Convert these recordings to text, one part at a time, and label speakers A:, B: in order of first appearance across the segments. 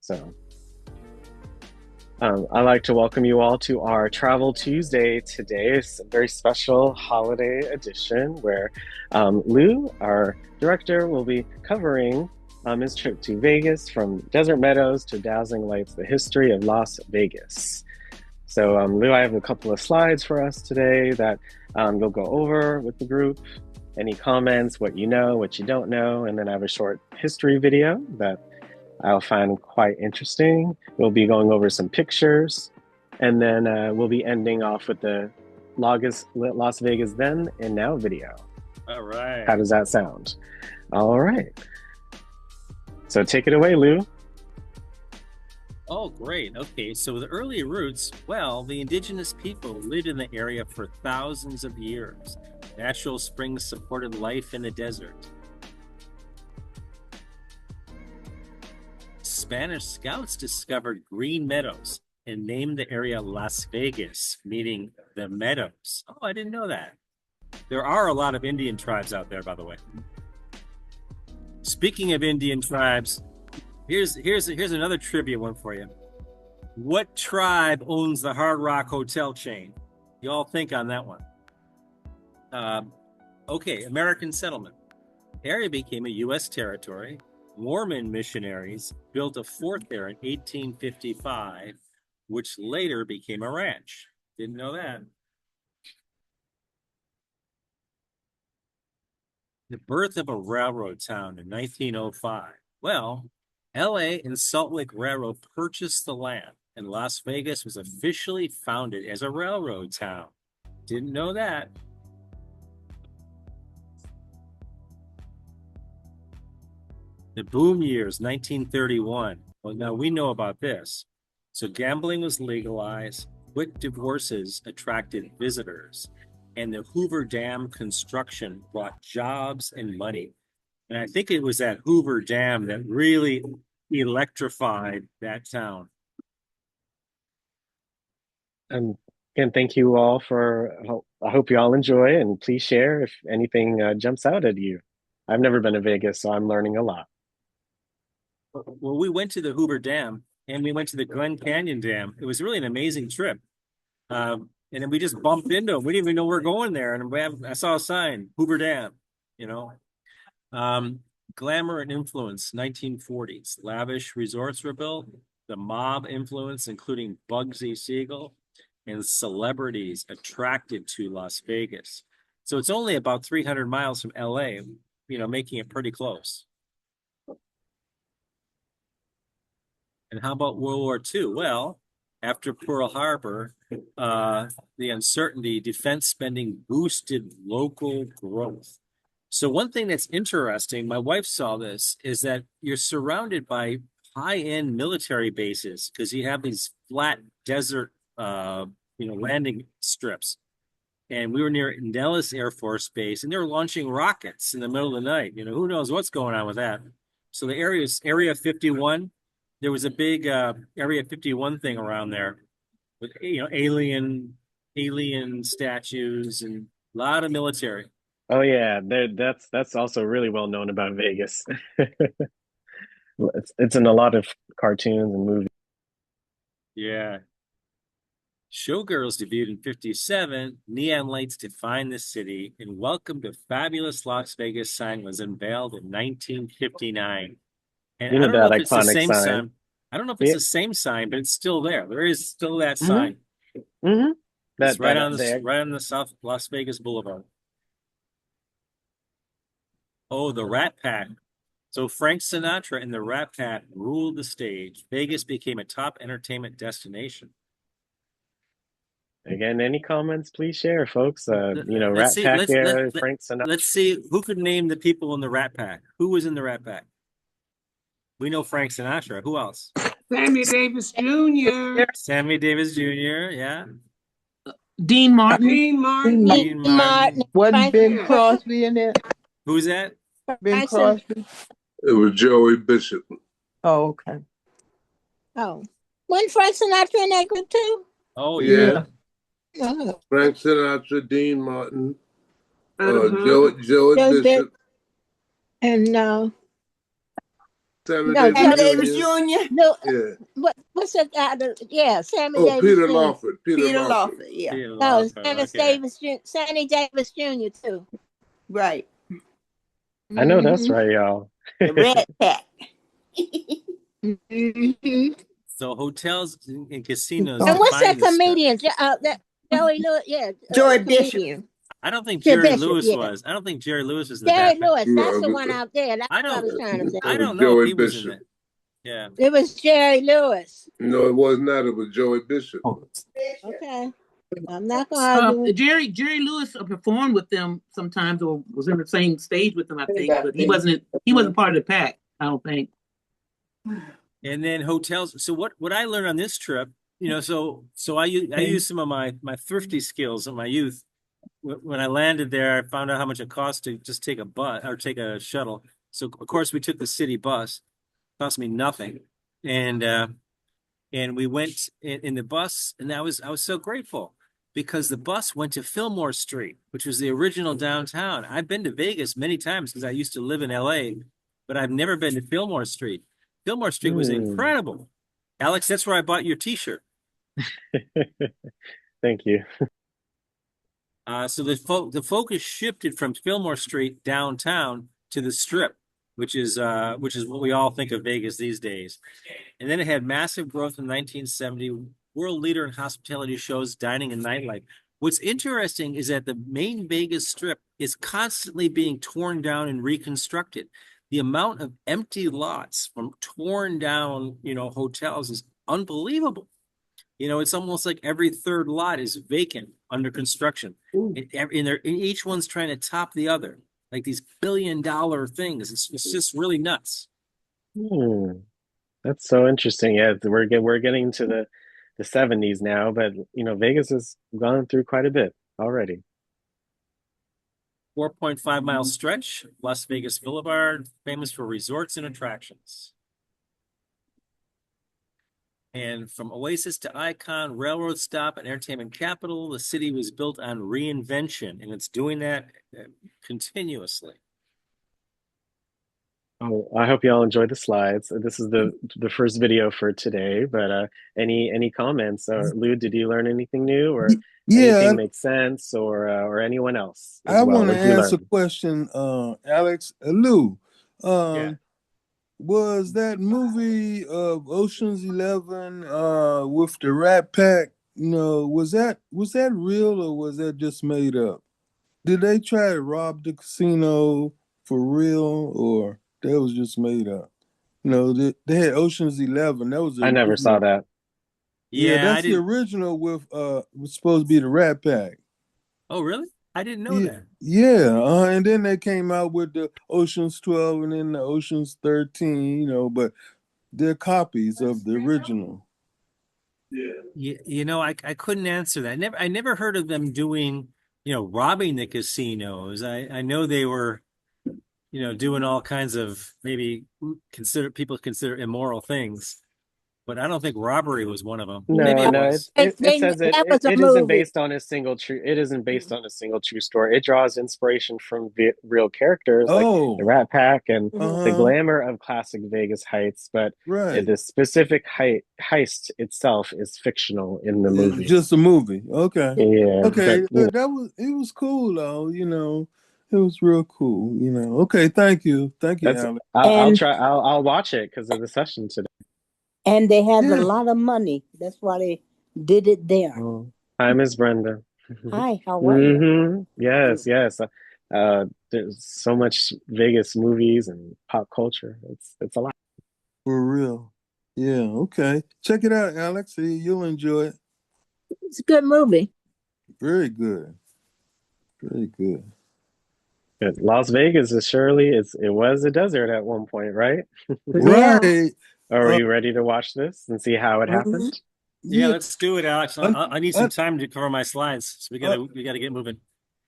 A: So I'd like to welcome you all to our Travel Tuesday today. It's a very special holiday edition where Lou, our director, will be covering his trip to Vegas from Desert Meadows to Dazzling Lights, the history of Las Vegas. So, Lou, I have a couple of slides for us today that you'll go over with the group. Any comments, what you know, what you don't know, and then I have a short history video that I'll find quite interesting. We'll be going over some pictures, and then we'll be ending off with the Las Vegas then and now video.
B: All right.
A: How does that sound? All right. So take it away, Lou.
B: Oh, great. Okay, so the early roots, well, the indigenous people lived in the area for thousands of years. Natural springs supported life in the desert. Spanish scouts discovered green meadows and named the area Las Vegas, meaning the meadows. Oh, I didn't know that. There are a lot of Indian tribes out there, by the way. Speaking of Indian tribes, here's another trivia one for you. What tribe owns the Hard Rock Hotel chain? You all think on that one. Okay, American settlement. The area became a U.S. territory. Mormon missionaries built a fort there in 1855, which later became a ranch. Didn't know that. The birth of a railroad town in 1905. Well, LA and Salt Lake Railroad purchased the land, and Las Vegas was officially founded as a railroad town. Didn't know that. The boom years, 1931. Well, now we know about this. So gambling was legalized, quick divorces attracted visitors, and the Hoover Dam construction brought jobs and money. And I think it was that Hoover Dam that really electrified that town.
A: And again, thank you all I hope you all enjoy, and please share if anything jumps out at you. I've never been to Vegas, so I'm learning a lot.
B: Well, we went to the Hoover Dam and we went to the Glen Canyon Dam. It was really an amazing trip. And then we just bumped into them. We didn't even know we were going there. And I saw a sign, Hoover Dam, you know. Glamour and influence, 1940s. Lavish resorts were built. The mob influence, including Bugsy Siegel, and celebrities attracted to Las Vegas. So it's only about 300 miles from LA, making it pretty close. And how about World War II? Well, after Pearl Harbor, the uncertainty, defense spending boosted local growth. So one thing that's interesting, my wife saw this, is that you're surrounded by high-end military bases because you have these flat desert, landing strips. And we were near Nellis Air Force Base, and they were launching rockets in the middle of the night. Who knows what's going on with that? So the area is Area 51. There was a big Area 51 thing around there with alien statues and a lot of military.
A: Oh yeah, that's also really well known about Vegas. It's in a lot of cartoons and movies.
B: Yeah. Showgirls debuted in 57. Neon lights defined the city, and Welcome to Fabulous Las Vegas sign was unveiled in 1959. And I don't know if it's the same sign. I don't know if it's the same sign, but it's still there. There is still that sign.
A: Mm-hmm.
B: That's right on the South Las Vegas Boulevard. Oh, the Rat Pack. So Frank Sinatra and the Rat Pack ruled the stage. Vegas became a top entertainment destination.
A: Again, any comments, please share, folks. Rat
B: see,
A: Pack era, Frank Sinatra.
B: Let's see who could name the people in the Rat Pack. Who was in the Rat Pack? We know Frank Sinatra. Who else?
C: Sammy Davis Jr.
B: Sammy Davis Jr., yeah.
C: Dean Martin.
D: Wasn't Bing Crosby in there?
B: Who's that?
D: Bing Crosby.
E: It was Joey Bishop.
D: Oh, okay.
F: Oh, wasn't Frank Sinatra in that group too?
B: Oh, yeah.
E: Frank Sinatra, Dean Martin, Joey Bishop.
F: And
E: Sammy
F: No,
E: Davis
D: Davis
E: Jr.
D: Jr.
F: No,
E: Yeah.
F: what's that guy? Yeah, Sammy
E: Oh,
F: Davis
E: Peter
F: Jr.
E: Lawford.
D: Peter Lawford. Yeah.
B: Peter
F: No,
B: Lawford,
F: Sammy
B: okay.
F: Davis Jr. Sammy Davis Jr. too.
D: Right.
A: I know that's
F: Mhm.
A: right, y'all.
D: The Red Pack.
F: Mhm.
B: So hotels and casinos.
F: And what's that
B: define this stuff.
F: comedian? That Joey Lewis, yeah,
D: Joy
F: the
D: Bishop.
F: comedian.
B: I don't think
F: Jerry
B: Jerry
F: Bishop,
B: Lewis
F: yeah.
B: was. I don't think Jerry Lewis was in the
F: Jerry
B: Backpack.
F: Lewis, that's the
E: No,
F: one out there. That's
B: I
F: what I
B: don't.
F: was trying to say.
B: I don't know
E: Joey
B: if he was in
E: Bishop.
B: it. Yeah.
F: It was Jerry Lewis.
E: No, it was not. It was Joey Bishop.
F: Okay, I'm not gonna argue.
C: Jerry Lewis performed with them sometimes, or was in the same stage with them, I think, but he wasn't part of the pack, I don't think.
B: And then hotels. So what I learned on this trip, so I used some of my thrifty skills in my youth. When I landed there, I found out how much it cost to just take a bus or take a shuttle. So of course we took the city bus. It cost me nothing, and we went in the bus, and I was so grateful because the bus went to Fillmore Street, which was the original downtown. I've been to Vegas many times because I used to live in LA, but I've never been to Fillmore Street. Fillmore Street was incredible. Alex, that's where I bought your T-shirt.
A: Thank you.
B: So the focus shifted from Fillmore Street downtown to the Strip, which is what we all think of Vegas these days. And then it had massive growth in 1970, world leader in hospitality shows, dining, and nightlife. What's interesting is that the main Vegas Strip is constantly being torn down and reconstructed. The amount of empty lots from torn down, hotels is unbelievable. It's almost like every third lot is vacant under construction. And each one's trying to top the other, like these $billion things. It's just really nuts.
A: That's so interesting. Yeah, we're getting to the 70s now, but Vegas has gone through quite a bit already.
B: 4.5-mile stretch, Las Vegas Boulevard, famous for resorts and attractions. And from oasis to icon, railroad stop, and entertainment capital, the city was built on reinvention, and it's doing that continuously.
A: Oh, I hope you all enjoyed the slides. This is the first video for today, but any comments? Lou, did you learn anything new, or anything make sense, or anyone else as
G: I
A: well?
G: want to
A: What did you
G: ask a
A: learn?
G: question, Alex. Lou,
B: Yeah.
G: was that movie of Ocean's 11 with the Rat Pack? Was that real or was that just made up? Did they try to rob the casino for real or that was just made up? They had Ocean's 11. That was the
A: I never
G: original.
A: saw that.
G: Yeah, that's the original with was supposed to be the Rat Pack.
B: Oh, really? I didn't know that.
G: Yeah, and then they came out with the Ocean's 12 and then the Ocean's 13, but they're copies of the original.
B: Yeah. I couldn't answer that. I never heard of them doing, robbing the casinos. I know they were, doing all kinds of maybe people consider immoral things. But I don't think robbery was one of them.
A: No,
B: Maybe it was.
A: it says
F: That was a
A: it isn't
F: movie.
A: based on a single true. It isn't based on a single true story. It draws inspiration from real characters like the Rat Pack and the glamour of classic Vegas Heights, but the specific heist itself is fictional in the movie.
G: Just a movie. Okay.
A: Yeah.
G: Okay.
A: But,
G: it was cool though. It was real cool. Okay. Thank you, Alex.
A: I'll watch it because of the session today.
F: And they had a lot of money. That's why they did it there.
A: Oh. Hi, Miss Brenda.
F: Hi, how are you?
A: Yes. There's so much Vegas movies and pop culture. It's a lot.
G: For real. Yeah. Okay. Check it out, Alex. You'll enjoy it.
F: It's a good movie.
G: Very good. Very good.
A: But Las Vegas is it was a desert at one point, right?
G: Right.
A: Are you ready to watch this and see how it happened?
B: Yeah, let's do it, Alex. I need some time to cover my slides, so we gotta get moving.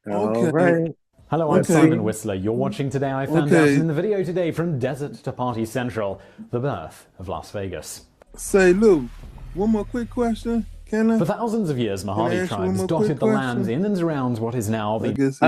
A: All right.
H: Hello, I'm Simon Whistler. You're watching Today I Found Out in the video today from Desert to Party Central, the birth of Las Vegas.
G: Say, Lou, one more quick question. Can I?
H: For thousands of years, Mojave
G: ask you one
H: tribes
G: more
H: dotted
G: quick
H: the lands
G: question?
H: in and around what is now
G: I
H: the
G: guess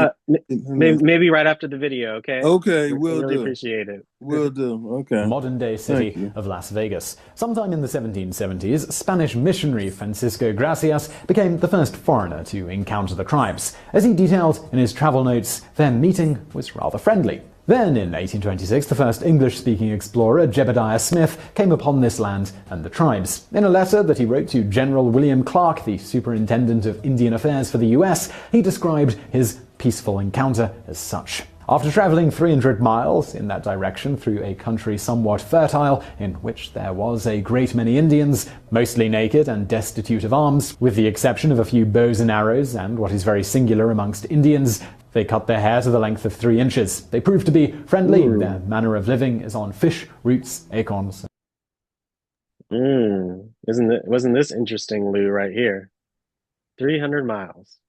A: Maybe right after the video, okay?
G: Okay,
A: We
G: will
A: really
G: do.
A: appreciate it.
G: Will do. Okay.
H: modern-day
G: Thank
H: city
G: you.
H: of Las Vegas. Sometime in the 1770s, Spanish missionary Francisco Gracias became the first foreigner to encounter the tribes. As he detailed in his travel notes, their meeting was rather friendly. Then, in 1826, the first English-speaking explorer, Jebediah Smith, came upon this land and the tribes. In a letter that he wrote to General William Clark, the Superintendent of Indian Affairs for the U.S., he described his peaceful encounter as such. After traveling 300 miles in that direction through a country somewhat fertile, in which there was a great many Indians, mostly naked and destitute of arms, with the exception of a few bows and arrows and what is very singular amongst Indians, they cut their hair to the length of 3 inches. They proved to be friendly. Their manner of living is on fish, roots, acorns.
A: Wasn't this interesting, Lou, right here? 300 miles.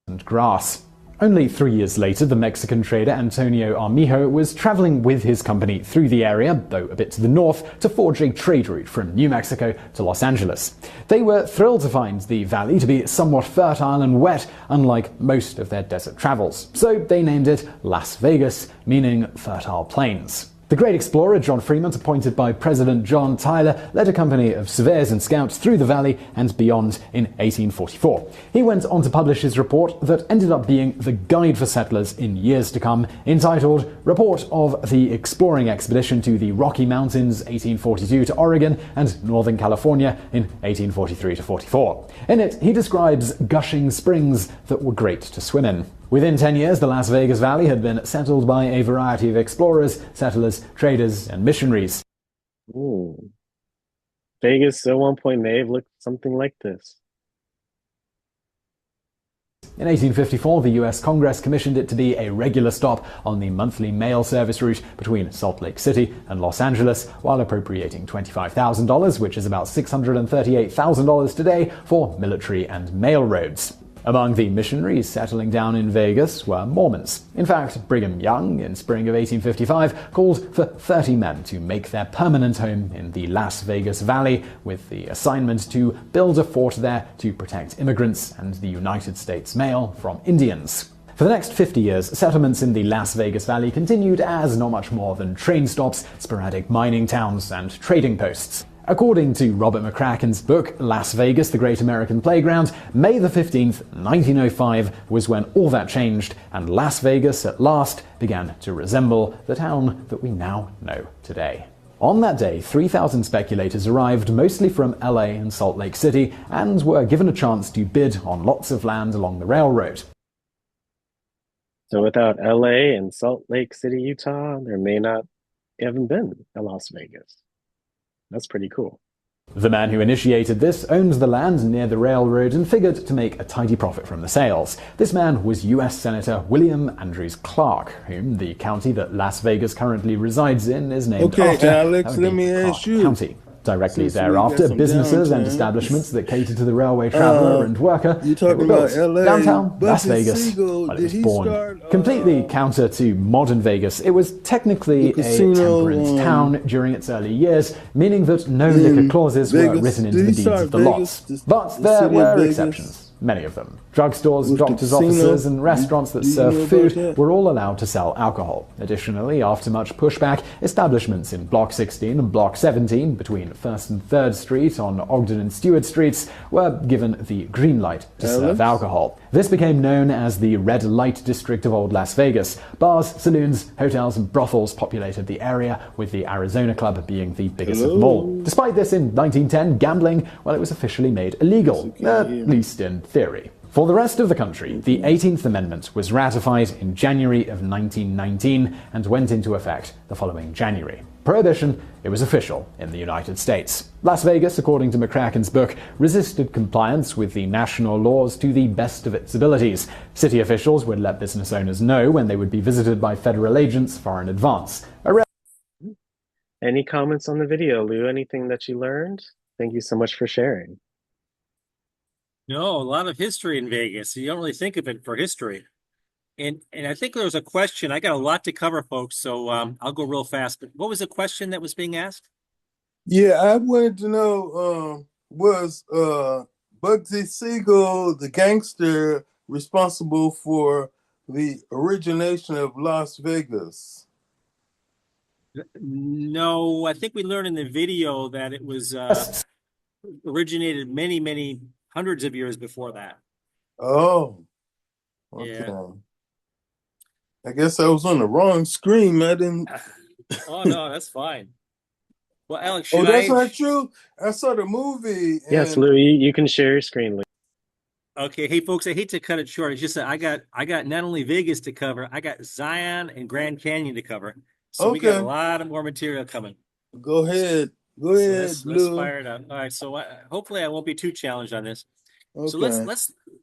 H: And grass. Only 3 years later, the Mexican trader Antonio Armijo was traveling with his company through the area, though a bit to the north, to forge a trade route from New Mexico to Los Angeles. They were thrilled to find the valley to be somewhat fertile and wet, unlike most of their desert travels. So they named it Las Vegas, meaning fertile plains. The great explorer John Fremont, appointed by President John Tyler, led a company of surveyors and scouts through the valley and beyond in 1844. He went on to publish his report that ended up being the guide for settlers in years to come, entitled Report of the Exploring Expedition to the Rocky Mountains 1842 to Oregon and Northern California in 1843-44. In it, he describes gushing springs that were great to swim in. Within 10 years, the Las Vegas Valley had been settled by a variety of explorers, settlers, traders, and missionaries.
A: Vegas at one point may have looked something like this.
H: In 1854, the U.S. Congress commissioned it to be a regular stop on the monthly mail service route between Salt Lake City and Los Angeles, while appropriating $25,000, which is about $638,000 today, for military and mail roads. Among the missionaries settling down in Vegas were Mormons. In fact, Brigham Young, in spring of 1855, called for 30 men to make their permanent home in the Las Vegas Valley, with the assignment to build a fort there to protect immigrants and the United States mail from Indians. For the next 50 years, settlements in the Las Vegas Valley continued as not much more than train stops, sporadic mining towns, and trading posts. According to Robert McCracken's book, Las Vegas, The Great American Playground, May the 15th, 1905 was when all that changed, and Las Vegas at last began to resemble the town that we now know today. On that day, 3,000 speculators arrived, mostly from LA and Salt Lake City, and were given a chance to bid on lots of land along the railroad.
A: So without LA and Salt Lake City, Utah, there may not have been a Las Vegas. That's pretty cool.
H: The man who initiated this owned the land near the railroad and figured to make a tidy profit from the sales. This man was U.S. Senator William Andrews Clark, whom the county that Las Vegas currently resides in is named after.
G: Alex, let me ask you.
H: County. Directly thereafter, businesses and establishments that cater to the railway traveler and worker were built. Downtown Las Vegas, well, it was born. Completely counter to modern Vegas, it was technically a temperance town during its early years, meaning that no liquor clauses were written into the deeds of the lots. But there were exceptions, many of them. Drugstores, doctors' offices, and restaurants that served food were all allowed to sell alcohol. Additionally, after much pushback, establishments in Block 16 and Block 17, between 1st and 3rd Street on Ogden and Stewart Streets, were given the green light to serve alcohol. This became known as the Red Light District of Old Las Vegas. Bars, saloons, hotels, and brothels populated the area, with the Arizona Club being the biggest of them all. Despite this, in 1910, gambling, well, it was officially made illegal, at least in theory. For the rest of the country, the 18th Amendment was ratified in January of 1919 and went into effect the following January. Prohibition, it was official in the United States. Las Vegas, according to McCracken's book, resisted compliance with the national laws to the best of its abilities. City officials would let business owners know when they would be visited by federal agents far in advance.
A: Any comments on the video, Lou? Anything that you learned? Thank you so much for sharing.
B: No, a lot of history in Vegas. You don't really think of it for history. And I think there was a question. I got a lot to cover, folks, so I'll go real fast. But what was the question that was being asked?
G: Yeah, I wanted to know was Bugsy Siegel, the gangster, responsible for the origination of Las Vegas?
B: No, I think we learned in the video that it was originated many hundreds of years before that.
G: Oh, okay.
B: Yeah.
G: I guess I was on the wrong screen. I didn't.
B: Oh no, that's fine. Well, Alex,
G: oh, that's not true. I saw the movie.
A: Yes, Lou, you can share your screen. Lou.
B: Okay, hey folks, I hate to cut it short. It's just that I got not only Vegas to cover, I got Zion and Grand Canyon to cover. So we got a lot of more material coming.
G: Go ahead. Go ahead,
B: let's fire it up. All right, so hopefully I won't be too challenged on this. Okay. So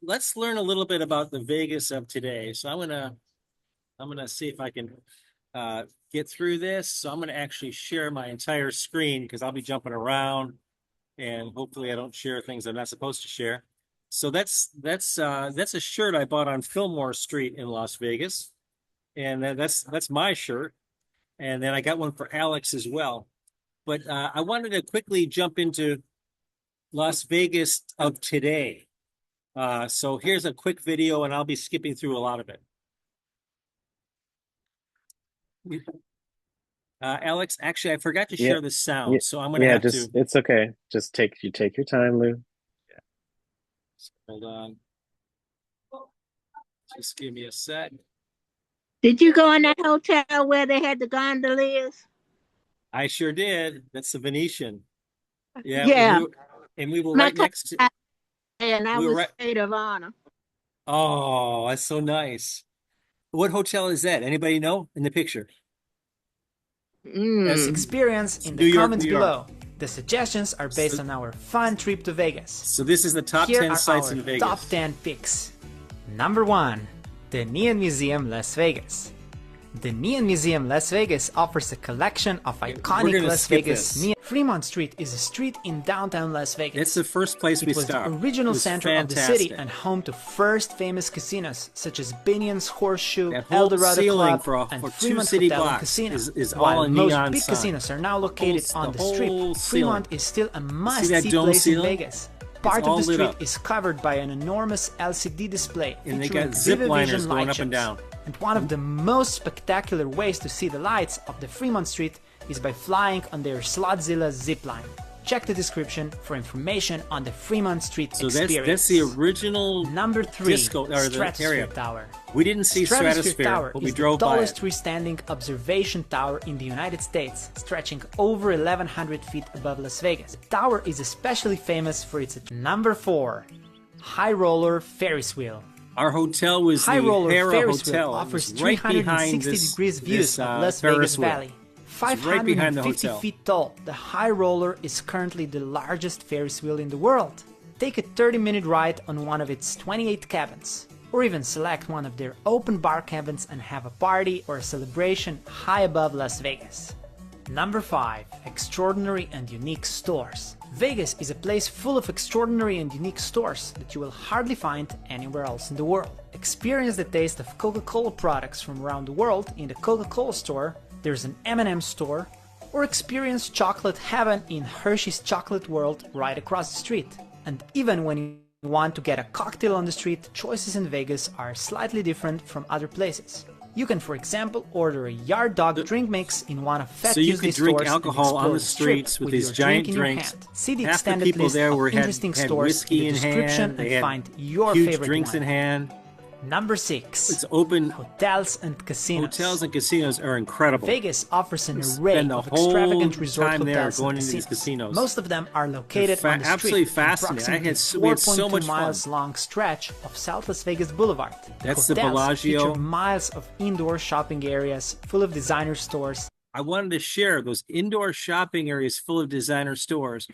B: let's learn a little bit about the Vegas of today. So I'm gonna see if I can get through this. So I'm gonna actually share my entire screen because I'll be jumping around, and hopefully I don't share things I'm not supposed to share. So that's a shirt I bought on Fillmore Street in Las Vegas, and that's my shirt. And then I got one for Alex as well. But I wanted to quickly jump into Las Vegas of today. So here's a quick video, and I'll be skipping through a lot of it. Alex, actually, I forgot to share the sound, so I'm going to have to.
A: It's okay. Just take your time, Lou.
B: Yeah. Hold on. Just give me a sec.
F: Did you go in that hotel where they had the gondoliers?
B: I sure did. That's the Venetian. Yeah.
F: Yeah.
B: We were right next to.
F: And I was maid of honor.
B: Oh, that's so nice. What hotel is that? Anybody know in the picture?
I: As experience in the comments below. The suggestions are based on our fun trip to Vegas.
B: So this is the top 10 sites in Vegas.
I: Top 10 picks. Number 1. The Neon Museum, Las Vegas. The Neon Museum Las Vegas offers a collection of iconic Las Vegas neon. Fremont Street is a street in downtown Las Vegas.
B: It's the first place we stopped.
I: It was the original center of the city and home to first famous casinos such as Binion's Horseshoe, El Dorado Club, and Fremont Hotel and Casino. While most big casinos are now located on the strip, Fremont is still a must-see place in Vegas. Part of the street is covered by an enormous LCD display featuring vivid vision light shows. And one of the most spectacular ways to see the lights of the Fremont Street is by flying on their Slotzilla zipline. Check the description for information on the Fremont Street experience.
B: So that's the original
I: Number 3,
B: disco, or
I: Stratosphere Tower.
B: We didn't see Stratosphere
I: Tower
B: but we drove by it.
I: The tallest freestanding observation tower in the United States, stretching over 1,100 feet above Las Vegas. The tower is especially famous for its Number 4, High Roller Ferris Wheel.
B: Our hotel was
I: High
B: the
I: Roller
B: Hara
I: Ferris
B: Hotel.
I: Wheel offers
B: right
I: 360 degrees views of Las Vegas Valley. 550 feet tall, the High Roller is currently the largest Ferris wheel in the world. Take a 30-minute ride on one of its 28 cabins, or even select one of their open bar cabins and have a party or a celebration high above Las Vegas. Number 5. Extraordinary and unique stores. Vegas is a place full of extraordinary and unique stores that you will hardly find anywhere else in the world. Experience the taste of Coca-Cola products from around the world in the Coca-Cola store. There's an M&M store, or experience chocolate heaven in Hershey's Chocolate World right across the street. And even when you want to get a cocktail on the street, choices in Vegas are slightly different from other places. You can, for example, order a Yard Dog drink mix in one of Fat Tuesday stores.
B: So you could drink alcohol on the streets with these giant drinks.
I: See the extended list of interesting stores in the description and find your favorite
B: drinks
I: one.
B: in hand.
I: Number 6.
B: It's open.
I: Hotels and casinos.
B: Hotels and casinos are incredible.
I: Vegas offers an array of extravagant resort hotels and
B: casinos.
I: Most of them are located on the
B: absolutely
I: street,
B: fascinating.
I: We had so much miles long stretch of South Las Vegas Boulevard.
B: That's the Bellagio.
I: Feature miles of indoor shopping areas full of designer stores.
B: I wanted to share those indoor shopping areas full of designer stores.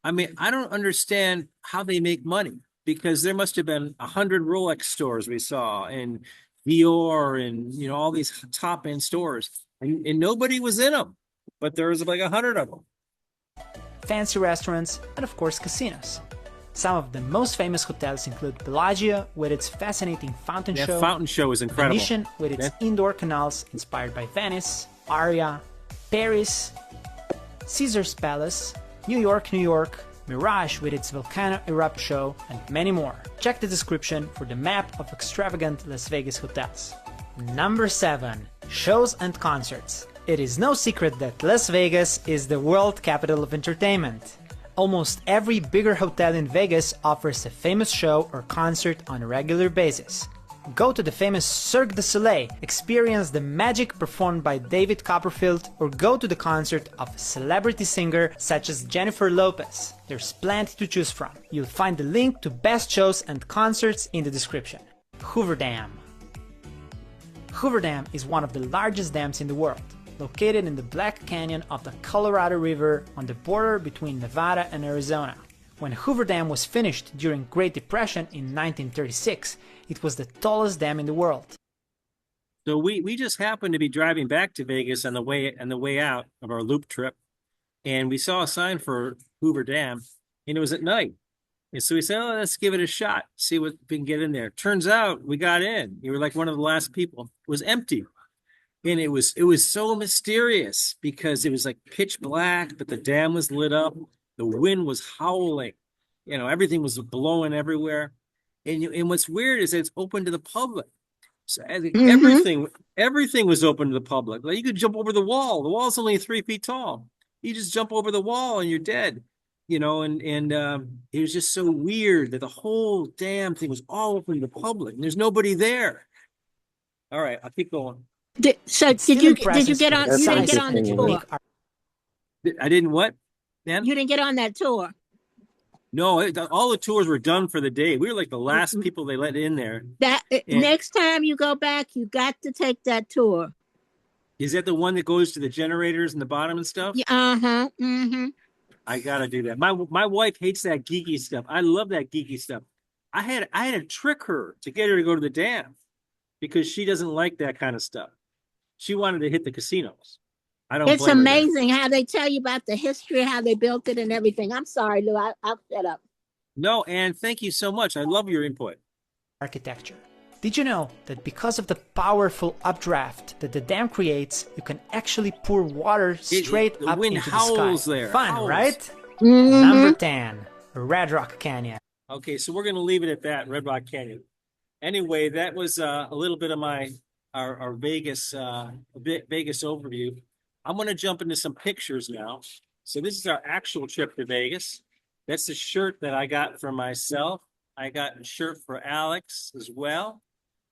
B: I mean, I don't understand how they make money, because there must have been 100 Rolex stores we saw, and Dior, and all these top end stores, and nobody was in them, but there was like 100 of them.
I: Fancy restaurants, and of course casinos. Some of the most famous hotels include Bellagio with its fascinating fountain show.
B: That fountain show is incredible.
I: Venetian with its indoor canals inspired by Venice, Aria, Paris, Caesar's Palace, New York, Mirage with its Volcano Erupt show, and many more. Check the description for the map of extravagant Las Vegas hotels. Number 7. Shows and concerts. It is no secret that Las Vegas is the world capital of entertainment. Almost every bigger hotel in Vegas offers a famous show or concert on a regular basis. Go to the famous Cirque du Soleil, experience the magic performed by David Copperfield, or go to the concert of a celebrity singer such as Jennifer Lopez. There's plenty to choose from. You'll find the link to best shows and concerts in the description. Hoover Dam. Hoover Dam is one of the largest dams in the world, located in the Black Canyon of the Colorado River on the border between Nevada and Arizona. When Hoover Dam was finished during Great Depression in 1936, it was the tallest dam in the world.
B: So we just happened to be driving back to Vegas on the way out of our loop trip, and we saw a sign for Hoover Dam, and it was at night. And so we said, "Oh, let's give it a shot, see what we can get in there." Turns out we got in. We were like one of the last people. It was empty. And it was so mysterious because it was like pitch black, but the dam was lit up. The wind was howling. You know, everything was blowing everywhere. And what's weird is that it's open to the public. So everything was open to the public. Like you could jump over the wall. The wall's only 3 feet tall. You just jump over the wall and you're dead. You know, and it was just so weird that the whole damn thing was all open to the public. And there's nobody there. All right, I'll keep going.
F: Did you get on? You didn't get on the tour.
B: I didn't what? Man?
F: You didn't get on that tour.
B: No, all the tours were done for the day. We were like the last people they let in there.
F: Next time you go back, you got to take that tour.
B: Is that the one that goes to the generators in the bottom and stuff?
F: Yeah,
B: I gotta do that. My wife hates that geeky stuff. I love that geeky stuff. I had to trick her to get her to go to the dam because she doesn't like that kind of stuff. She wanted to hit the casinos. I don't.
F: It's amazing how they tell you about the history, how they built it, and everything. I'm sorry, Lou. I'll shut up.
B: No, Anne, thank you so much. I love your input.
I: Architecture. Did you know that because of the powerful updraft that the dam creates, you can actually pour water straight up into the sky?
B: There.
I: Fun,
B: howls.
I: Right? Number 10, Red Rock Canyon.
B: Okay, so we're going to leave it at that, Red Rock Canyon. Anyway, that was a little bit of our Vegas Vegas overview. I'm going to jump into some pictures now. So this is our actual trip to Vegas. That's the shirt that I got for myself. I got a shirt for Alex as well.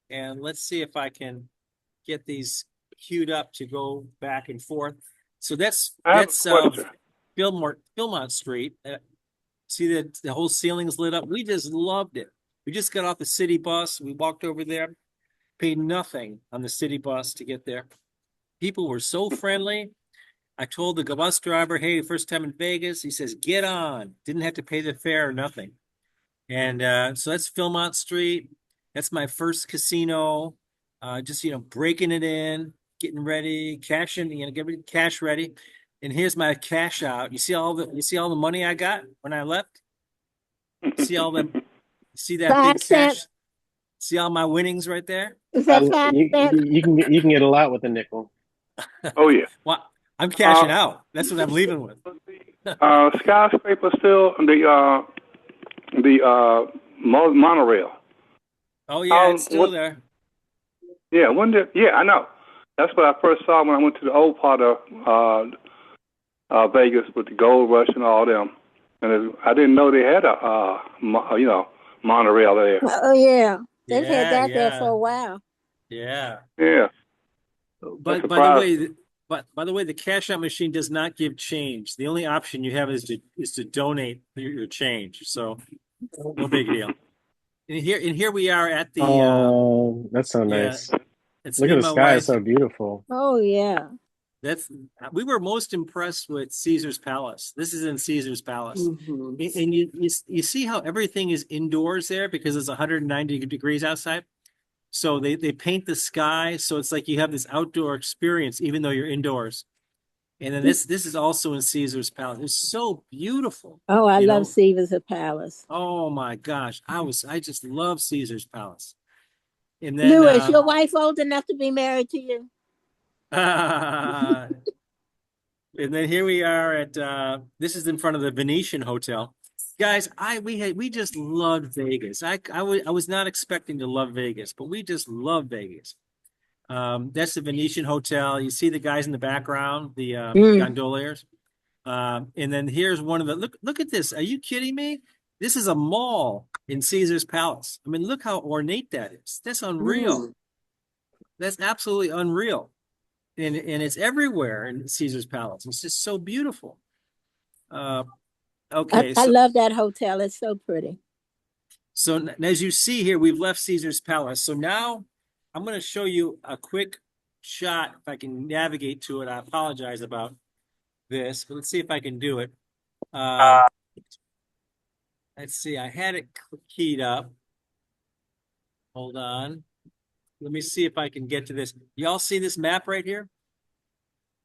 B: And let's see if I can get these queued up to go back and forth. So that's Philmont Street. See that the whole ceiling's lit up. We just loved it. We just got off the city bus. We walked over there, paid nothing on the city bus to get there. People were so friendly. I told the bus driver, "Hey, first time in Vegas." He says, "Get on." Didn't have to pay the fare or nothing. And so that's Philmont Street. That's my first casino. Just, breaking it in, getting ready, cashing, get cash ready. And here's my cash out. You see all the money I got when I left? See that big cash? See all my winnings right there?
A: You can get a lot with a nickel.
E: Oh yeah.
B: Well, I'm cashing out. That's what I'm leaving with.
E: Skyscraper still the monorail.
B: Oh yeah, it's still there.
E: Yeah, I know. That's what I first saw when I went to the old part of Vegas with the Gold Rush and all them. And I didn't know they had a monorail there.
F: Oh yeah, they've had that there for a while.
B: Yeah.
E: Yeah.
B: But by the way, the cash out machine does not give change. The only option you have is to donate your change. So no big deal. And here we are at the.
A: Oh, that's so nice! Look at the sky; it's so beautiful.
F: Oh yeah.
B: We were most impressed with Caesar's Palace. This is in Caesar's Palace, and you see how everything is indoors there because it's 190 degrees outside. So they paint the sky so it's like you have this outdoor experience even though you're indoors. And then this is also in Caesar's Palace. It's so beautiful.
F: Oh, I love Caesar's Palace.
B: Oh my gosh, I just love Caesar's Palace. And then
F: Lou, is your wife old enough to be married to you?
B: And then here we are at this is in front of the Venetian Hotel. Guys, we just loved Vegas. I was not expecting to love Vegas, but we just love Vegas. That's the Venetian Hotel. You see the guys in the background, the gondoliers. And then here's one of the look at this. Are you kidding me? This is a mall in Caesar's Palace. I mean, look how ornate that is. That's unreal. That's absolutely unreal. And it's everywhere in Caesar's Palace. It's just so beautiful. Okay.
F: I love that hotel. It's so pretty.
B: So as you see here, we've left Caesar's Palace. So now I'm going to show you a quick shot. If I can navigate to it, I apologize about this, but let's see if I can do it. Let's see. I had it keyed up. Hold on. Let me see if I can get to this. Y'all see this map right here?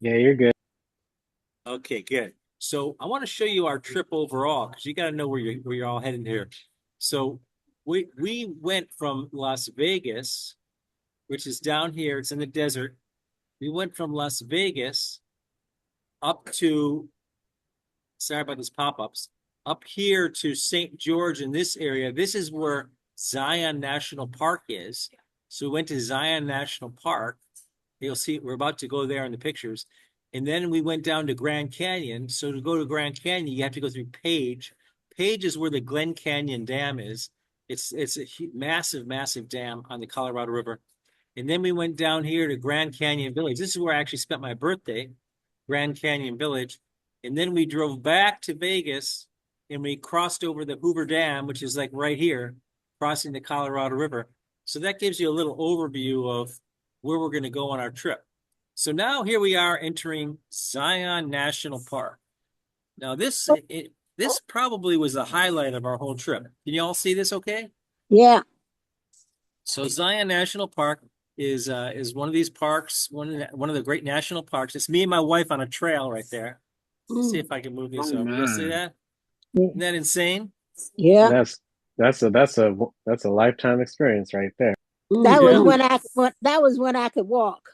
A: Yeah, you're good.
B: Okay, good. So I want to show you our trip overall because you got to know where you're all heading here. So we went from Las Vegas, which is down here. It's in the desert. We went from Las Vegas up to, sorry about these pop-ups, up here to St. George in this area. This is where Zion National Park is. So we went to Zion National Park. You'll see we're about to go there in the pictures. And then we went down to Grand Canyon. So to go to Grand Canyon, you have to go through Page. Page is where the Glen Canyon Dam is. It's a massive, massive dam on the Colorado River. And then we went down here to Grand Canyon Village. This is where I actually spent my birthday, Grand Canyon Village. And then we drove back to Vegas and we crossed over the Hoover Dam, which is like right here, crossing the Colorado River. So that gives you a little overview of where we're going to go on our trip. So now here we are entering Zion National Park. Now this probably was the highlight of our whole trip. Can you all see this okay?
F: Yeah.
B: So Zion National Park is one of these parks, one of the great national parks. It's me and my wife on a trail right there. Let's see if I can move this over. You see that? Isn't that insane?
F: Yeah.
A: That's a lifetime experience right there.
F: That was when I could walk.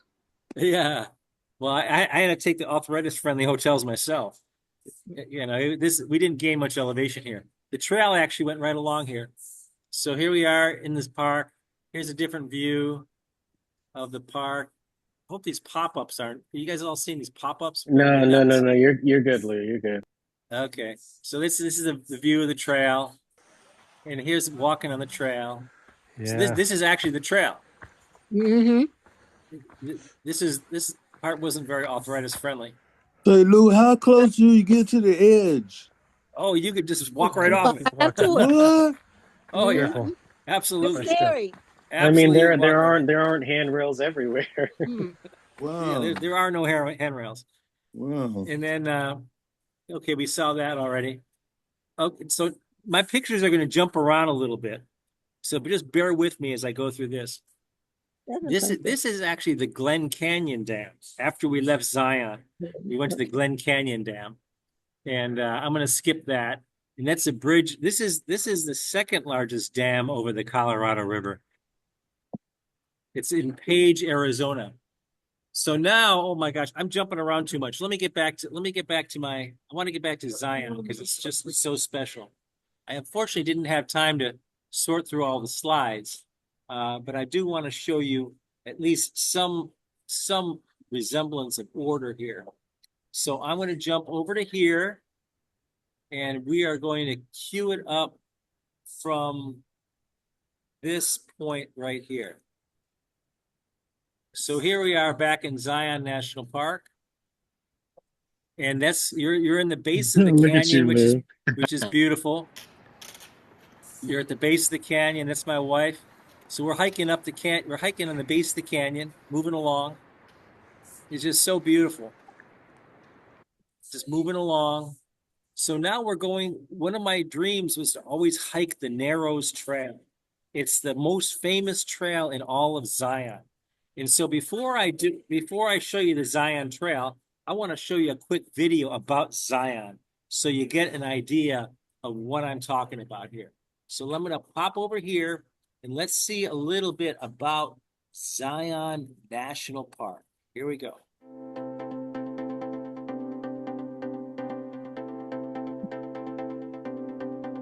B: Yeah. Well, I had to take the arthritis-friendly hotels myself. You know, we didn't gain much elevation here. The trail actually went right along here. So here we are in this park. Here's a different view of the park. I hope these pop-ups aren't. You guys all seen these pop-ups?
A: No. You're good, Lou. You're good.
B: Okay. So this is the view of the trail, and here's walking on the trail. Yeah. So this is actually the trail.
F: Mm-hmm.
B: This part wasn't very arthritis friendly.
G: Hey Lou, how close do you get to the edge?
B: Oh, you could just walk right off it.
G: What?
B: Oh yeah, absolutely.
F: It's scary.
B: Absolutely.
A: I mean, there aren't handrails everywhere.
G: Wow.
B: Yeah, there are no handrails.
G: Wow.
B: And then, okay, we saw that already. Okay, so my pictures are going to jump around a little bit, so just bear with me as I go through this. This is actually the Glen Canyon Dam. After we left Zion, we went to the Glen Canyon Dam, and I'm going to skip that. And that's a bridge. This is the second largest dam over the Colorado River. It's in Page, Arizona. So now, oh my gosh, I'm jumping around too much. Let me get back to I want to get back to Zion because it's so special. I unfortunately didn't have time to sort through all the slides. But I do want to show you at least some resemblance of order here. So I'm going to jump over to here, and we are going to cue it up from this point right here. So here we are back in Zion National Park, and you're in the base of the canyon, which is beautiful. You're at the base of the canyon. That's my wife. So we're hiking up the canyon. We're hiking on the base of the canyon, moving along. It's just so beautiful. Just moving along. So now we're going. One of my dreams was to always hike the Narrows Trail. It's the most famous trail in all of Zion. And so before I show you the Zion Trail, I want to show you a quick video about Zion so you get an idea of what I'm talking about here. So I'm going to pop over here. And let's see a little bit about Zion National Park. Here we go.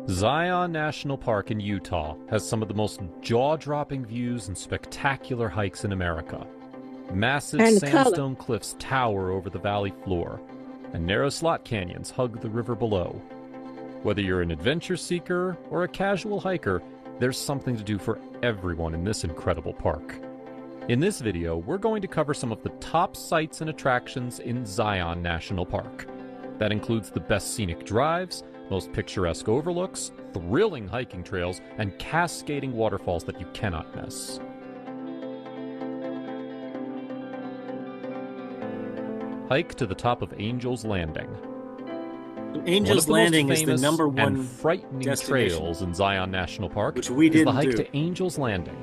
J: Zion National Park in Utah has some of the most jaw-dropping views and spectacular hikes in America. Massive sandstone cliffs tower over the valley floor, and narrow slot canyons hug the river below. Whether you're an adventure seeker or a casual hiker, there's something to do for everyone in this incredible park. In this video, we're going to cover some of the top sights and attractions in Zion National Park. That includes the best scenic drives, most picturesque overlooks, thrilling hiking trails, and cascading waterfalls that you cannot miss. Hike to the top of Angel's Landing.
B: Angel's Landing is the number one
J: and frightening trails in Zion National Park,
B: which we
J: is the
B: didn't
J: hike
B: do.
J: to Angel's Landing.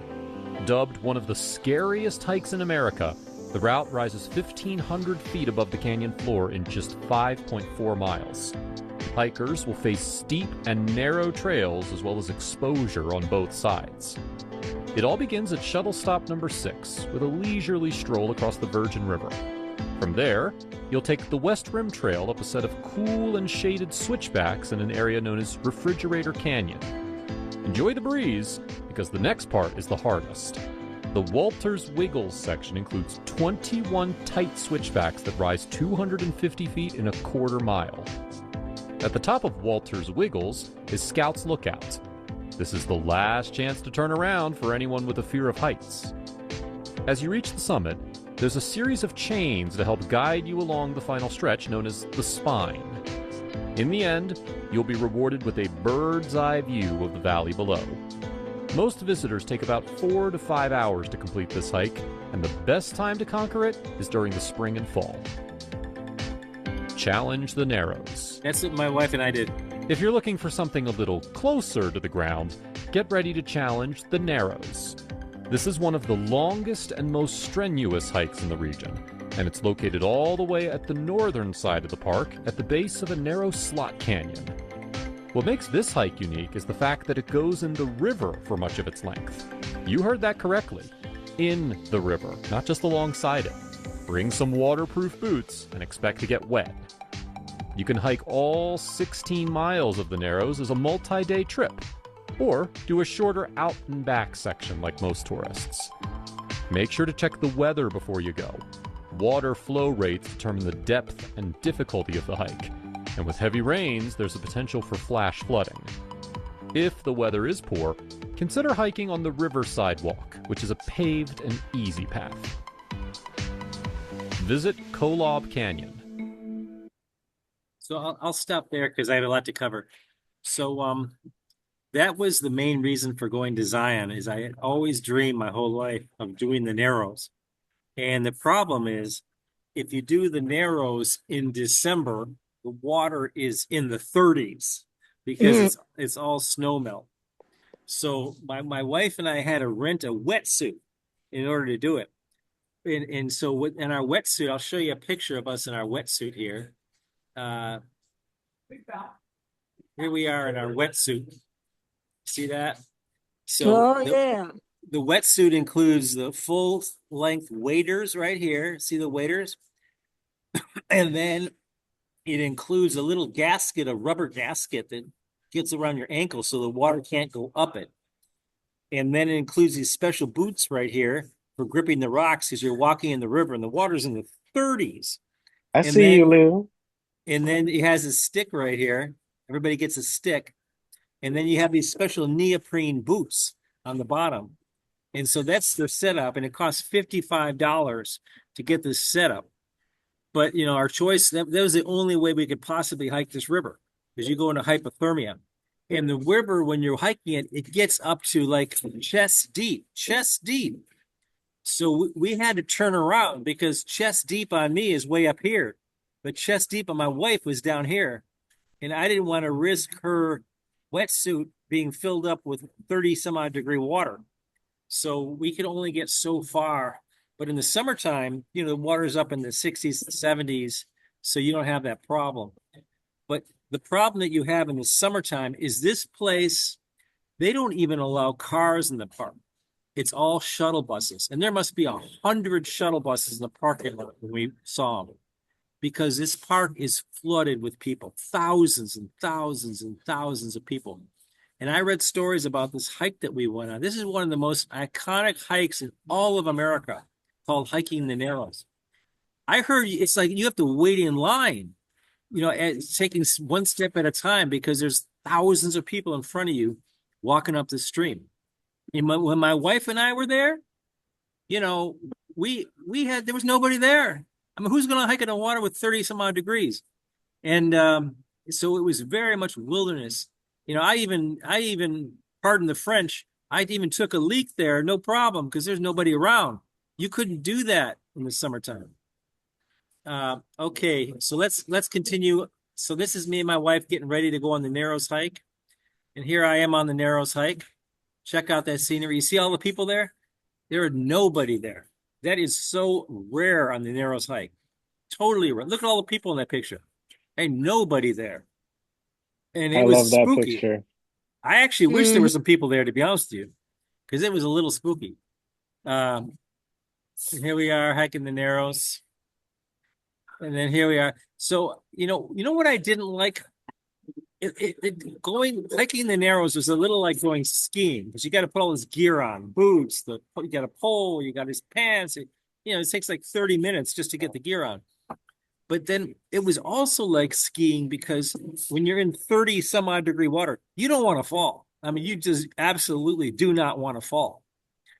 J: Dubbed one of the scariest hikes in America, the route rises 1,500 feet above the canyon floor in just 5.4 miles. Hikers will face steep and narrow trails as well as exposure on both sides. It all begins at shuttle stop number 6 with a leisurely stroll across the Virgin River. From there, you'll take the West Rim Trail up a set of cool and shaded switchbacks in an area known as Refrigerator Canyon. Enjoy the breeze, because the next part is the hardest. The Walters Wiggles section includes 21 tight switchbacks that rise 250 feet in a quarter mile. At the top of Walters Wiggles is Scout's Lookout. This is the last chance to turn around for anyone with a fear of heights. As you reach the summit, there's a series of chains to help guide you along the final stretch known as the Spine. In the end, you'll be rewarded with a bird's eye view of the valley below. Most visitors take about 4 to 5 hours to complete this hike, and the best time to conquer it is during the spring and fall. Challenge the Narrows.
B: That's what my wife and I did.
J: If you're looking for something a little closer to the ground, get ready to challenge the Narrows. This is one of the longest and most strenuous hikes in the region, and it's located all the way at the northern side of the park at the base of a narrow slot canyon. What makes this hike unique is the fact that it goes in the river for much of its length. You heard that correctly. In the river, not just alongside it. Bring some waterproof boots and expect to get wet. You can hike all 16 miles of the Narrows as a multi-day trip, or do a shorter out and back section like most tourists. Make sure to check the weather before you go. Water flow rates determine the depth and difficulty of the hike, and with heavy rains, there's a potential for flash flooding. If the weather is poor, consider hiking on the river sidewalk, which is a paved and easy path. Visit Kolob Canyon.
B: So I'll stop there because I have a lot to cover. So that was the main reason for going to Zion, is I had always dreamed my whole life of doing the Narrows. And the problem is, if you do the Narrows in December, the water is in the 30s because it's all snow melt. So my wife and I had to rent a wetsuit in order to do it. And so in our wetsuit, I'll show you a picture of us in our wetsuit here. Here we are in our wetsuit. See that? So the wetsuit includes the full length waders right here. See the waders? And then it includes a little gasket, a rubber gasket that gets around your ankle so the water can't go up it. And then it includes these special boots right here for gripping the rocks as you're walking in the river, and the water's in the 30s.
A: I see you, Lou.
B: And then it has a stick right here. Everybody gets a stick. And then you have these special neoprene boots on the bottom. And so that's their setup, and it costs $55 to get this setup. But, you know, our choice, that was the only way we could possibly hike this river, because you go into hypothermia. And the river, when you're hiking it, it gets up to like chest deep. So we had to turn around because chest deep on me is way up here. But chest deep on my wife was down here. And I didn't want to risk her wetsuit being filled up with 30 some odd degree water. So we could only get so far. But in the summertime, you know, the water's up in the 60s and 70s, so you don't have that problem. But the problem that you have in the summertime is this place, they don't even allow cars in the park. It's all shuttle buses. And there must be 100 shuttle buses in the parking lot when we saw them, because this park is flooded with people, thousands and thousands and thousands of people. And I read stories about this hike that we went on. This is one of the most iconic hikes in all of America, called Hiking the Narrows. I heard it's like you have to wait in line, taking one step at a time because there's thousands of people in front of you walking up the stream. And when my wife and I were there, there was nobody there. I mean, who's going to hike in the water with 30 some odd degrees? And so it was very much wilderness. I even, pardon the French, I even took a leak there, no problem, because there's nobody around. You couldn't do that in the summertime. Okay, so let's continue. So this is me and my wife getting ready to go on the Narrows hike. And here I am on the Narrows hike. Check out that scenery. You see all the people there? There are nobody there. That is so rare on the Narrows hike. Totally rare. Look at all the people in that picture. Ain't nobody there. And it was spooky. That picture. I actually wish there were some people there, to be honest with you, because it was a little spooky. And here we are hiking the Narrows. And then here we are. So, you know what I didn't like? Hiking the Narrows was a little like going skiing, because you got to put all this gear on, boots, you got a pole, you got his pants. It takes like 30 minutes just to get the gear on. But then it was also like skiing, because when you're in 30 some odd degree water, you don't want to fall. I mean, you just absolutely do not want to fall.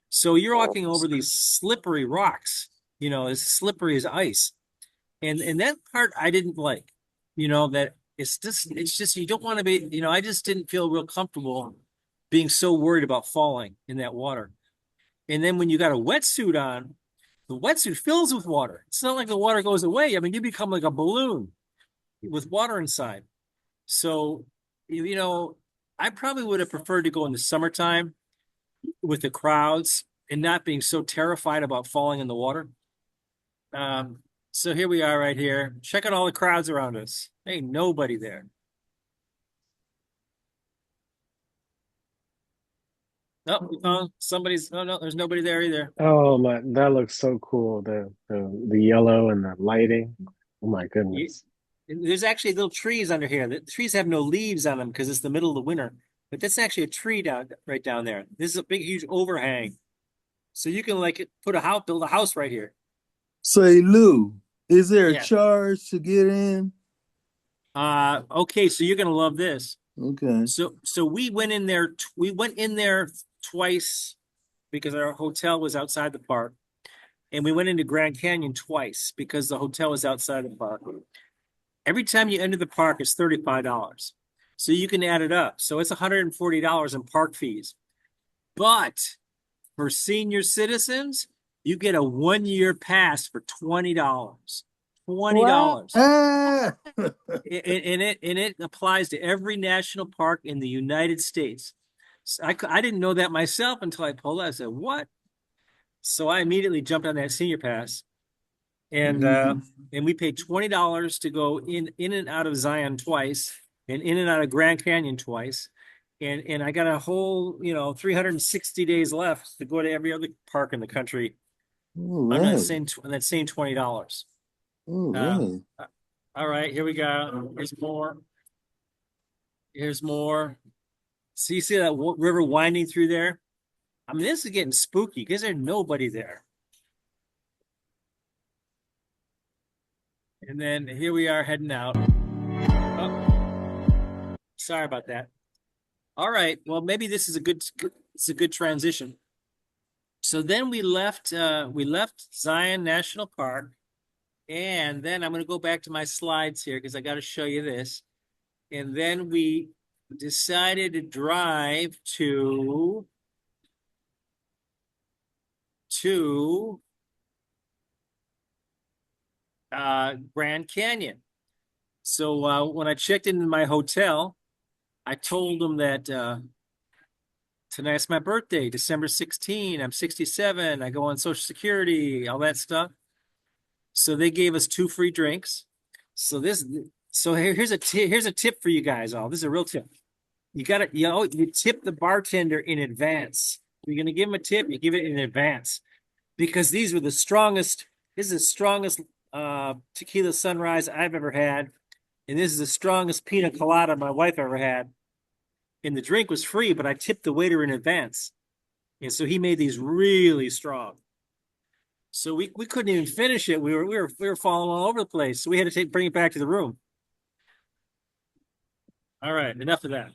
B: So you're walking over these slippery rocks, as slippery as ice. And that part I didn't like, that it's just, you don't want to be, I just didn't feel real comfortable being so worried about falling in that water. And then when you got a wetsuit on, the wetsuit fills with water. It's not like the water goes away. I mean, you become like a balloon with water inside. So, I probably would have preferred to go in the summertime with the crowds and not being so terrified about falling in the water. So here we are right here. Check out all the crowds around us. Ain't nobody there. No, we found somebody's. Oh no, there's nobody there either.
A: Oh my, that looks so cool. The yellow and the lighting. Oh my goodness.
B: There's actually little trees under here. The trees have no leaves on them because it's the middle of the winter. But that's actually a tree right down there. This is a big, huge overhang. So you can build a house right here.
G: Say, Lou, is there a charge to get in?
B: Okay, so you're gonna love this.
G: Okay.
B: So we went in there. We went in there twice because our hotel was outside the park, and we went into Grand Canyon twice because the hotel was outside the park. Every time you enter the park, it's $35. So you can add it up. So it's $140 in park fees. But for senior citizens, you get a 1-year pass for $20. $20. And it applies to every national park in the United States. So I didn't know that myself until I pulled it. I said, what? So I immediately jumped on that senior pass. And we paid $20 to go in and out of Zion twice and in and out of Grand Canyon twice. And I got a whole, 360 days left to go to every other park in the country. On that same $20.
G: Really?
B: All right, here we go. Here's more. So you see that river winding through there? I mean, this is getting spooky because there's nobody there. And then here we are heading out. Oh, sorry about that. All right. Well, maybe this is a good transition. So then we left Zion National Park, and then I'm going to go back to my slides here because I got to show you this. And then we decided to drive to Grand Canyon. So when I checked into my hotel, I told them that tonight's my birthday, December 16. I'm 67. I go on Social Security, all that stuff. So they gave us 2 free drinks. So here's a tip for you guys all. This is a real tip. You tip the bartender in advance. You're gonna give him a tip, you give it in advance. Because these were the strongest. This is the strongest tequila sunrise I've ever had. And this is the strongest pina colada my wife ever had. And the drink was free, but I tipped the waiter in advance. And so he made these really strong. So we couldn't even finish it. We were falling all over the place. So we had to bring it back to the room. All right, enough of that.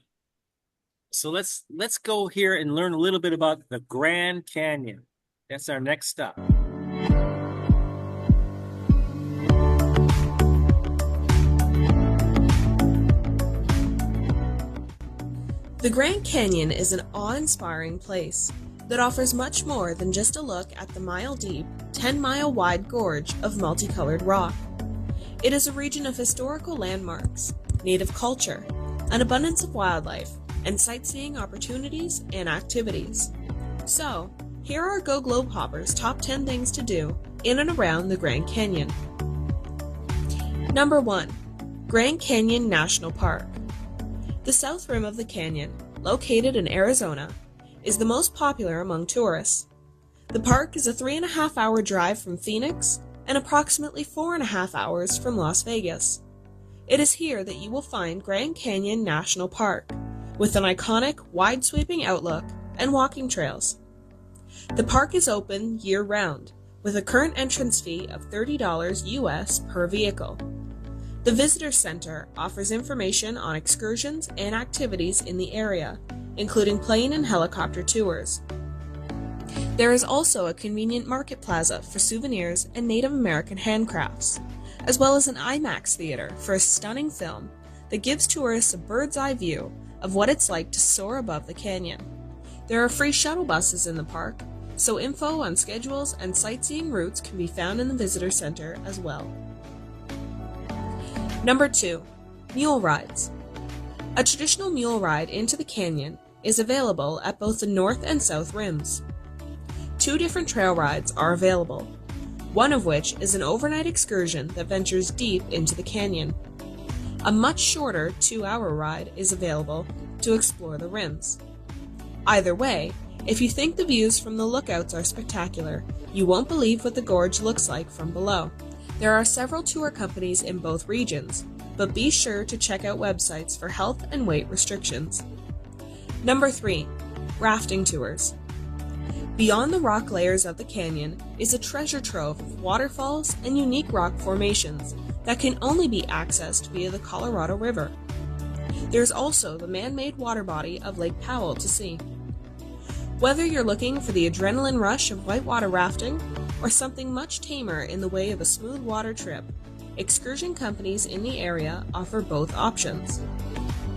B: So let's go here and learn a little bit about the Grand Canyon. That's our next stop.
K: The Grand Canyon is an awe-inspiring place that offers much more than just a look at the mile-deep, 10-mile-wide gorge of multicolored rock. It is a region of historical landmarks, native culture, an abundance of wildlife, and sightseeing opportunities and activities. So, here are Go Globe Hoppers' top 10 things to do in and around the Grand Canyon. Number 1. Grand Canyon National Park. The south rim of the canyon, located in Arizona, is the most popular among tourists. The park is a 3.5-hour drive from Phoenix and approximately 4.5 hours from Las Vegas. It is here that you will find Grand Canyon National Park, with an iconic, wide-sweeping outlook and walking trails. The park is open year-round, with a current entrance fee of $30 US per vehicle. The Visitor Center offers information on excursions and activities in the area, including plane and helicopter tours. There is also a convenient market plaza for souvenirs and Native American handcrafts, as well as an IMAX theater for a stunning film that gives tourists a bird's-eye view of what it's like to soar above the canyon. There are free shuttle buses in the park, so info on schedules and sightseeing routes can be found in the Visitor Center as well. Number 2. Mule rides. A traditional mule ride into the canyon is available at both the north and south rims. 2 different trail rides are available, one of which is an overnight excursion that ventures deep into the canyon. A much shorter 2-hour ride is available to explore the rims. Either way, if you think the views from the lookouts are spectacular, you won't believe what the gorge looks like from below. There are several tour companies in both regions, but be sure to check out websites for health and weight restrictions. Number 3. Rafting tours. Beyond the rock layers of the canyon is a treasure trove of waterfalls and unique rock formations that can only be accessed via the Colorado River. There's also the man-made water body of Lake Powell to see. Whether you're looking for the adrenaline rush of whitewater rafting or something much tamer in the way of a smooth water trip, excursion companies in the area offer both options.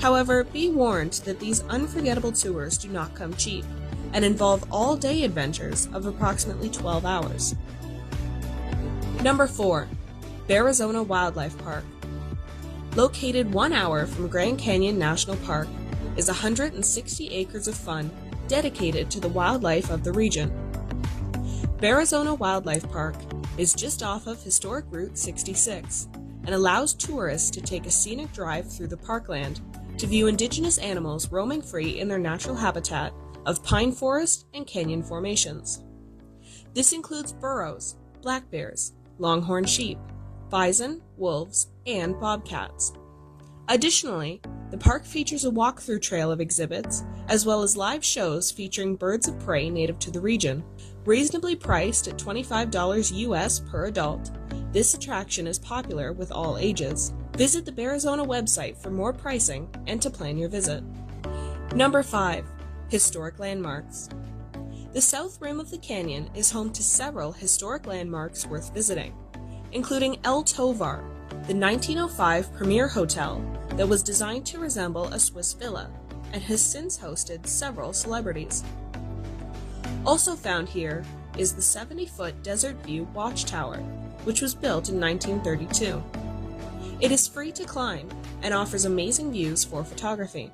K: However, be warned that these unforgettable tours do not come cheap and involve all-day adventures of approximately 12 hours. Number 4. Bearizona Wildlife Park. Located 1 hour from Grand Canyon National Park is 160 acres of fun dedicated to the wildlife of the region. Bearizona Wildlife Park is just off of historic Route 66 and allows tourists to take a scenic drive through the parkland to view indigenous animals roaming free in their natural habitat of pine forest and canyon formations. This includes burros, black bears, longhorn sheep, bison, wolves, and bobcats. Additionally, the park features a walkthrough trail of exhibits, as well as live shows featuring birds of prey native to the region. Reasonably priced at $25 US per adult, this attraction is popular with all ages. Visit the Bearizona website for more pricing and to plan your visit. Number 5. Historic landmarks. The south rim of the canyon is home to several historic landmarks worth visiting, including El Tovar, the 1905 premier hotel that was designed to resemble a Swiss villa and has since hosted several celebrities. Also found here is the 70-foot Desert View Watchtower, which was built in 1932. It is free to climb and offers amazing views for photography.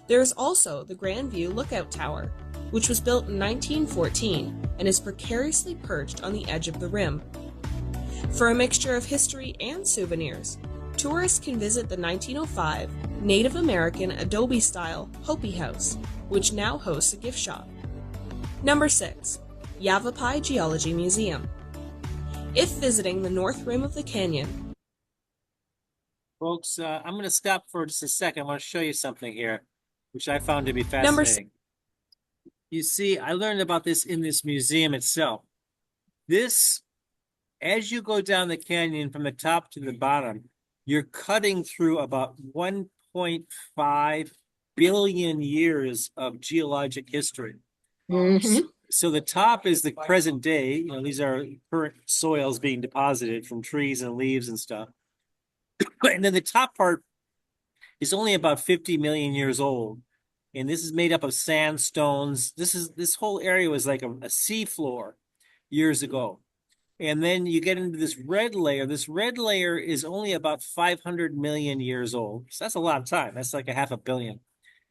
K: There is also the Grand View Lookout Tower, which was built in 1914 and is precariously perched on the edge of the rim. For a mixture of history and souvenirs, tourists can visit the 1905 Native American adobe-style Hopi House, which now hosts a gift shop. Number 6. Yavapai Geology Museum. If visiting the north rim of the canyon.
B: Folks, I'm going to stop for just a second. I want to show you something here, which I found to be fascinating. You see, I learned about this in this museum itself. This, as you go down the canyon from the top to the bottom, you're cutting through about 1.5 billion years of geologic history.
F: Mm-hmm.
B: So the top is the present day. You know, these are current soils being deposited from trees and leaves and stuff. And then the top part is only about 50 million years old. And this is made up of sandstones. This whole area was like a sea floor years ago. And then you get into this red layer. This red layer is only about 500 million years old. So that's a lot of time. That's like a half a billion.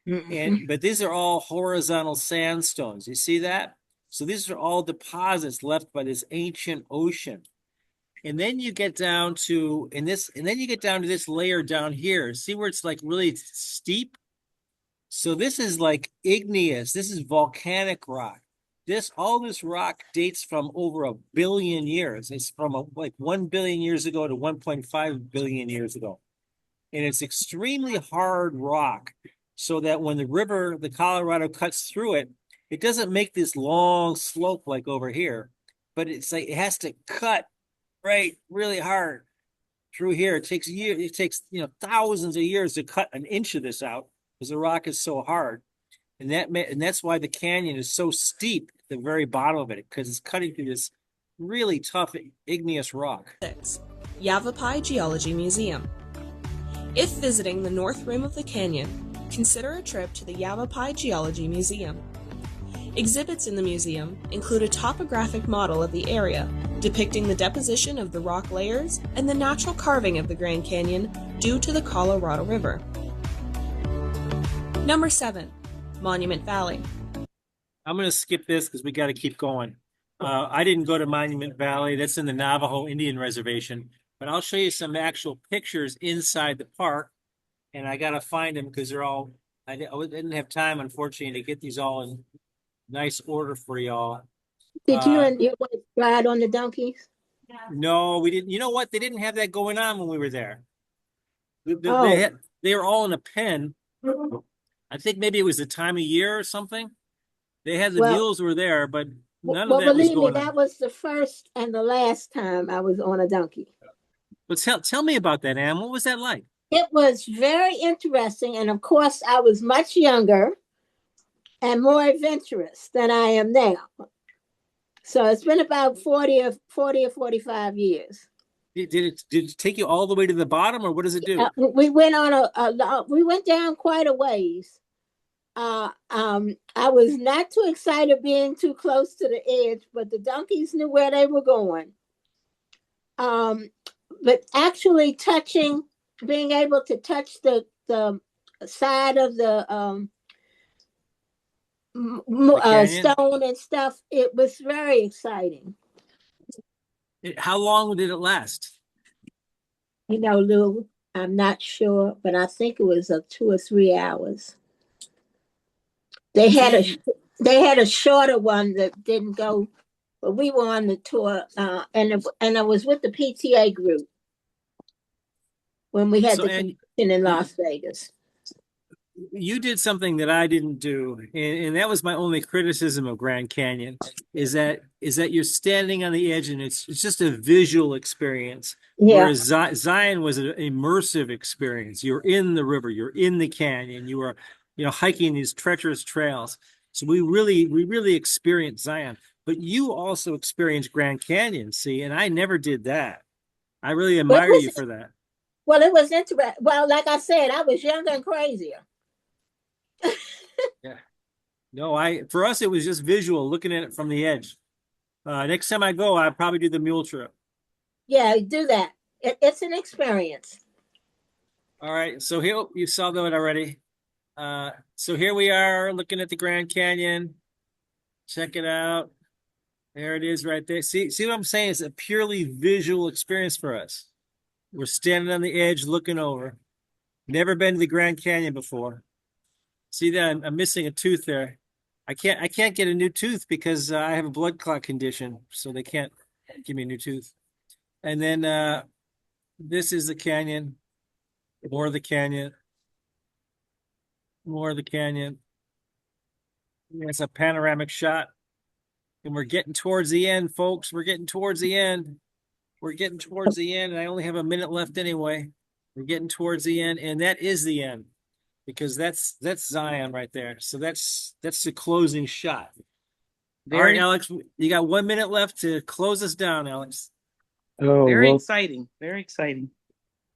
B: But these are all horizontal sandstones. You see that? So these are all deposits left by this ancient ocean. And then you get down to this layer down here. See where it's like really steep? So this is like igneous. This is volcanic rock. All this rock dates from over 1 billion years. It's from like 1 billion years ago to 1.5 billion years ago. And it's extremely hard rock, so that when the Colorado cuts through it, it doesn't make this long slope like over here, but it's like it has to cut right really hard through here. It takes years. It takes thousands of years to cut an inch of this out because the rock is so hard. And that's why the canyon is so steep at the very bottom of it, because it's cutting through this really tough igneous rock.
K: Yavapai Geology Museum. If visiting the north rim of the canyon, consider a trip to the Yavapai Geology Museum. Exhibits in the museum include a topographic model of the area, depicting the deposition of the rock layers and the natural carving of the Grand Canyon due to the Colorado River. Number 7. Monument Valley.
B: I'm going to skip this because we got to keep going. I didn't go to Monument Valley. That's in the Navajo Indian Reservation. But I'll show you some actual pictures inside the park. And I got to find them because I didn't have time, unfortunately, to get these all in nice order for y'all.
F: Did you and your wife ride on the donkeys?
B: No, we didn't. You know what? They didn't have that going on when we were there. They were all in a pen. I think maybe it was the time of year or something. They had the mules were there, but none of that was going on.
F: That was the first and the last time I was on a donkey.
B: But tell me about that, Ann. What was that like?
F: It was very interesting, and of course, I was much younger and more adventurous than I am now. So it's been about 40 or 45 years.
B: Did it take you all the way to the bottom, or what does it do?
F: We went on we went down quite a ways. I was not too excited being too close to the edge, but the donkeys knew where they were going. But actually being able to touch the side of the stone and stuff, it was very exciting.
B: How long did it last?
F: Lou, I'm not sure, but I think it was 2 or 3 hours. They had a shorter one that didn't go, but we were on the tour, and I was with the PTA group when we had the convention in Las Vegas.
B: You did something that I didn't do, and that was my only criticism of Grand Canyon, is that you're standing on the edge and it's just a visual experience. Yeah. Whereas Zion was an immersive experience. You're in the river, you're in the canyon, you were hiking these treacherous trails. So we really experienced Zion. But you also experienced Grand Canyon, see, and I never did that. I really admire you for that.
F: Well, it was interesting. Well, like I said, I was younger and crazier.
B: Yeah. No, for us it was just visual, looking at it from the edge. Next time I go, I'll probably do the mule trip.
F: Yeah, do that. It's an experience.
B: All right. So here you saw that already. So here we are looking at the Grand Canyon. Check it out. There it is right there. See what I'm saying? It's a purely visual experience for us. We're standing on the edge looking over. Never been to the Grand Canyon before. See that I'm missing a tooth there. I can't get a new tooth because I have a blood clot condition, so they can't give me a new tooth. And then this is the canyon. More of the canyon. More of the canyon. It's a panoramic shot. And we're getting towards the end, folks. We're getting towards the end. We're getting towards the end, and I only have a minute left anyway. We're getting towards the end, and that is the end. Because that's Zion right there. So that's the closing shot. All right, Alex, you got 1 minute left to close us down, Alex.
A: Oh,
C: Very
A: well,
C: exciting. Very exciting.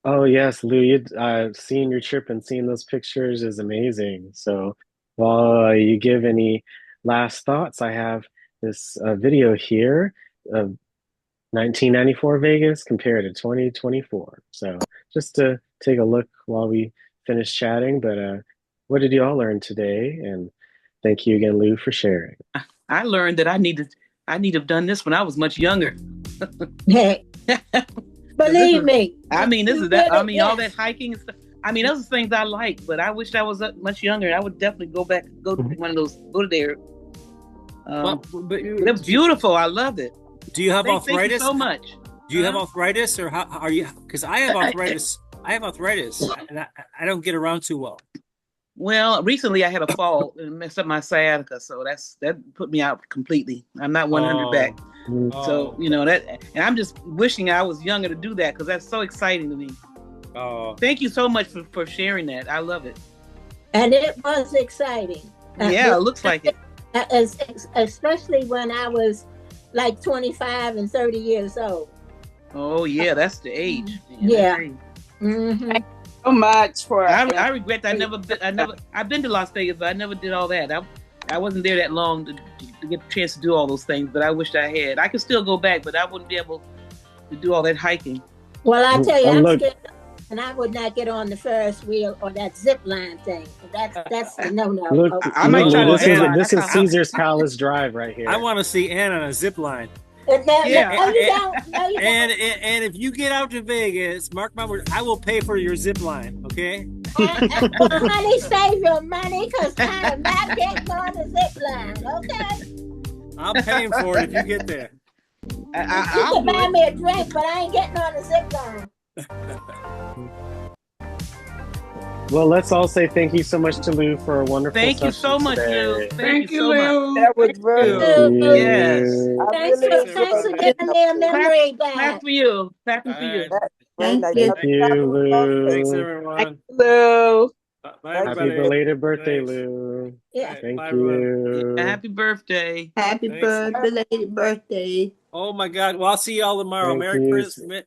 A: oh yes, Lou, you seeing your trip and seeing those pictures is amazing. So while you give any last thoughts, I have this video here of 1994 Vegas compared to 2024. So just to take a look while we finish chatting, but what did you all learn today? And thank you again, Lou, for sharing.
C: I learned that I need to have done this when I was much younger.
F: Hey, believe me.
C: I mean, this
F: You
C: is that.
F: did
C: I
F: it,
C: mean, all
F: yes.
C: that hiking and stuff. I mean, those are things I like, but I wish I was much younger. I would definitely go back, go to one of those, go to there.
B: But
C: It's beautiful. I love it.
B: do you have
C: Thank you
B: arthritis?
C: so much.
B: Do you have arthritis, or how are you? Because I have arthritis. I have arthritis, and I don't get around too well.
C: Well, recently I had a fall and messed up my sciatica, so that put me out completely. I'm not 100 back. So, you know, that, and I'm just wishing I was younger to do that because that's so exciting to me. Thank you so much for sharing that. I love it.
F: And it was exciting.
C: Yeah, it looks like it.
F: Especially when I was like 25 and 30 years old.
C: Oh yeah, that's the age.
F: Yeah.
D: Mm-hmm. So much for.
C: I regret that I've been to Las Vegas, but I never did all that. I wasn't there that long to get a chance to do all those things, but I wished I had. I could still go back, but I wouldn't be able to do all that hiking.
F: Well, I tell you, I'm scared, and I would not get on the Ferris wheel or that zip line thing. That's a no.
A: Look,
C: I might try to.
A: This is Caesar's Palace Drive right here.
B: I want to see Ann on a zip line.
C: Yeah.
B: And if you get out to Vegas, mark my word, I will pay for your zip line. Okay.
F: Well, honey, save your money because I am not getting on the zip line. Okay.
B: I'm paying for it if you get there.
F: You can buy me a drink, but I ain't getting on the zip line.
A: Well, let's all say thank you so much to Lou for a wonderful
C: Thank you
A: session
C: so much,
A: today.
C: Lou. Thank you so much.
D: That was very
A: good.
C: Yes.
F: Thanks for giving me a memory back.
C: Clap for you. Clapping for you.
F: Thank
A: you, Lou.
B: Thanks, everyone.
D: Lou.
B: Bye,
A: Happy
B: everybody.
A: belated birthday,
B: Thanks.
A: Lou.
F: Yeah.
A: Thank
B: Bye,
A: you.
C: Happy birthday.
D: Happy
B: Thanks.
D: belated birthday.
B: Oh my God. Well, I'll see you all tomorrow.
A: Thank
B: Merry
A: you.
B: Christmas.